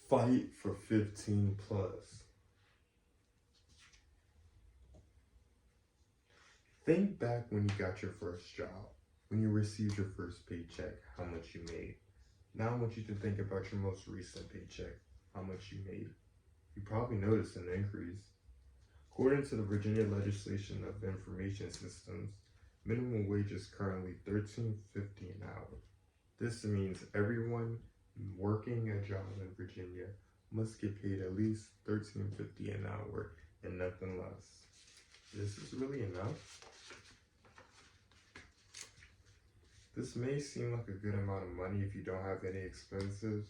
Fight for 15 plus. Think back when you got your first job, when you received your first paycheck, how much you made. Now I want you to think about your most recent paycheck, how much you made. You probably noticed an increase. According to the Virginia Legislation of Information Systems, minimum wage is currently $13.50 an hour. This means everyone working a job in Virginia must get paid at least $13.50 an hour and nothing less. This is really enough. This may seem like a good amount of money if you don't have any expenses,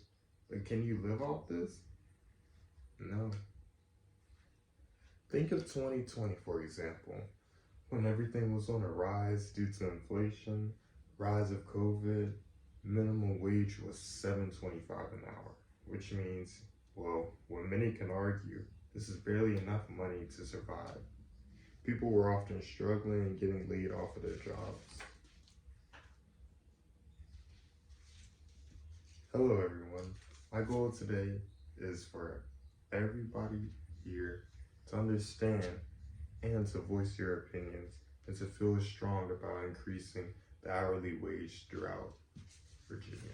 but can you live off this? No. Think of 2020, for example, when everything was on a rise due to inflation, rise of COVID. Minimum wage was $7.25 an hour, which means, well, what many can argue, this is barely enough money to survive. People were often struggling and getting laid off of their jobs. Hello everyone, my goal today is for everybody here to understand and to voice your opinions and to feel strong about increasing the hourly wage throughout Virginia.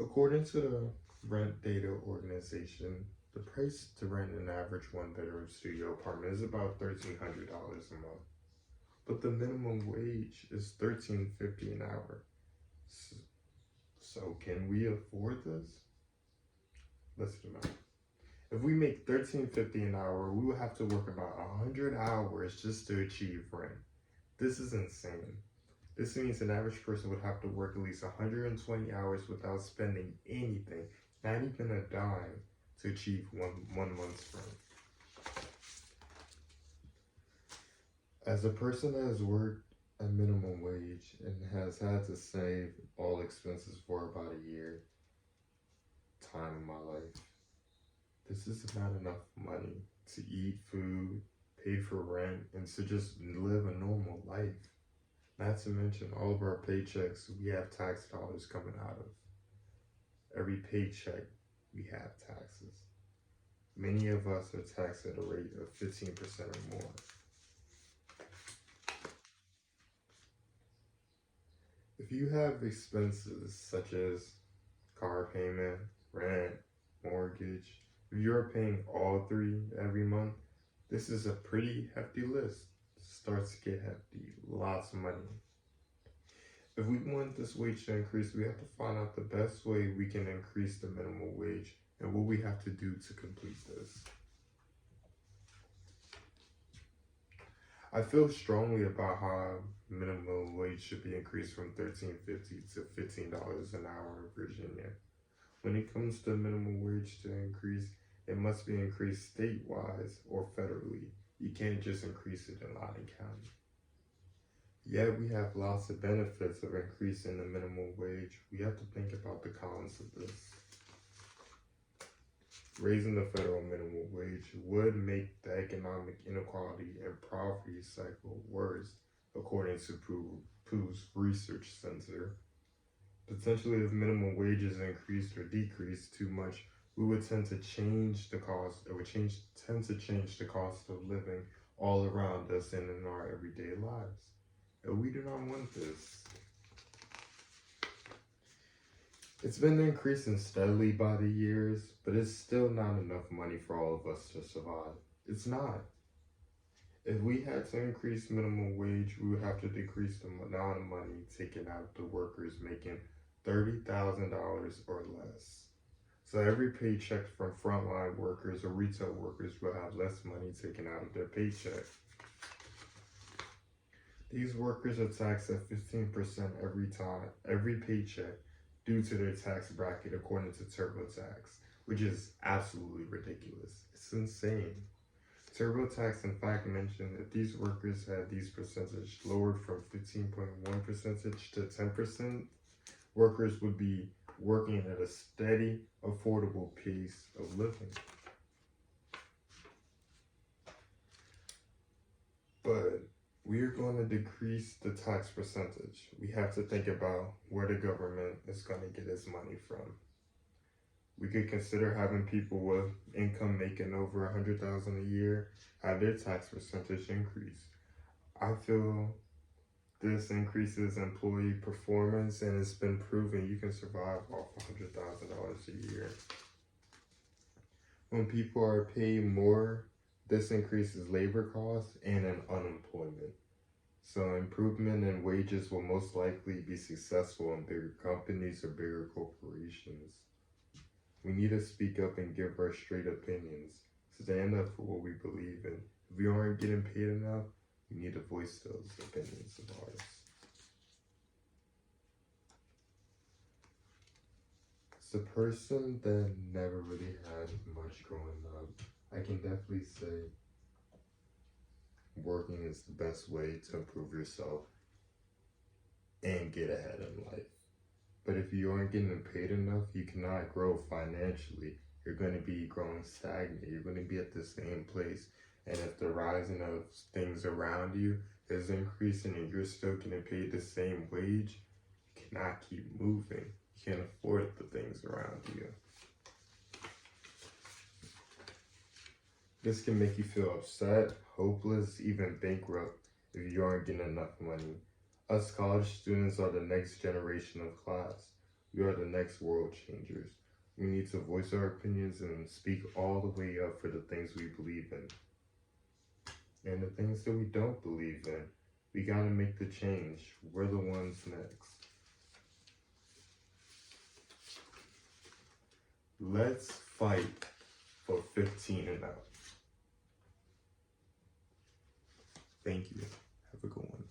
According to the Rent Data Organization, the price to rent an average one-bedroom studio apartment is about $1,300 a month. But the minimum wage is $13.50 an hour. So can we afford this? Let's do math. If we make $13.50 an hour, we would have to work about 100 hours just to achieve rent. This is insane. This means an average person would have to work at least 120 hours without spending anything, not even a dime, to achieve one month's rent. As a person that has worked at minimum wage and has had to save all expenses for about a year time in my life, this is not enough money to eat food, pay for rent, and to just live a normal life. Not to mention all of our paychecks, we have tax dollars coming out of. Every paycheck, we have taxes. Many of us are taxed at a rate of 15% or more. If you have expenses such as car payment, rent, mortgage, if you're paying all three every month, this is a pretty hefty list. It starts to get hefty, lots of money. If we want this wage to increase, we have to find out the best way we can increase the minimum wage and what we have to do to complete this. I feel strongly about how minimum wage should be increased from $13.50 to $15 an hour in Virginia. When it comes to minimum wage to increase, it must be increased statewide or federally. You can't just increase it in Loudoun County. Yet we have lots of benefits of increasing the minimum wage. We have to think about the cons of this. Raising the federal minimum wage would make the economic inequality and poverty cycle worse, according to Pew's Research Center. Potentially, if minimum wages increased or decreased too much, we would tend to change the cost, it would tend to change the cost of living all around us and in our everyday lives. And we do not want this. It's been increasing steadily by the years, but it's still not enough money for all of us to survive. It's not. If we had to increase minimum wage, we would have to decrease the amount of money taken out of the workers making $30,000 or less. So every paycheck from frontline workers or retail workers will have less money taken out of their paycheck. These workers are taxed at 15% every paycheck, due to their tax bracket according to TurboTax, which is absolutely ridiculous. It's insane. TurboTax in fact mentioned that these workers had these percentage lowered from 15.1% to 10%, workers would be working at a steady, affordable pace of living. But We are going to decrease the tax percentage. We have to think about where the government is going to get its money from. We could consider having people with income making over $100,000 a year have their tax percentage increase. I feel this increases employee performance, and it's been proven you can survive off $100,000 a year. When people are paid more, this increases labor costs and unemployment. So improvement in wages will most likely be successful in bigger companies or bigger corporations. We need to speak up and give our straight opinions. Stand up for what we believe in. If we aren't getting paid enough, we need to voice those opinions of ours. As a person that never really had much growing up, I can definitely say working is the best way to improve yourself and get ahead in life. But if you aren't getting paid enough, you cannot grow financially. You're going to be growing stagnant. You're going to be at the same place. And if the rising of things around you is increasing and you're still getting paid the same wage, you cannot keep moving. You can't afford the things around you. This can make you feel upset, hopeless, even bankrupt if you aren't getting enough money. Us college students are the next generation of class. We are the next world changers. We need to voice our opinions and speak all the way up for the things we believe in. And the things that we don't believe in, we gotta make the change. We're the ones next. Let's fight for 15 and up. Thank you. Have a good one.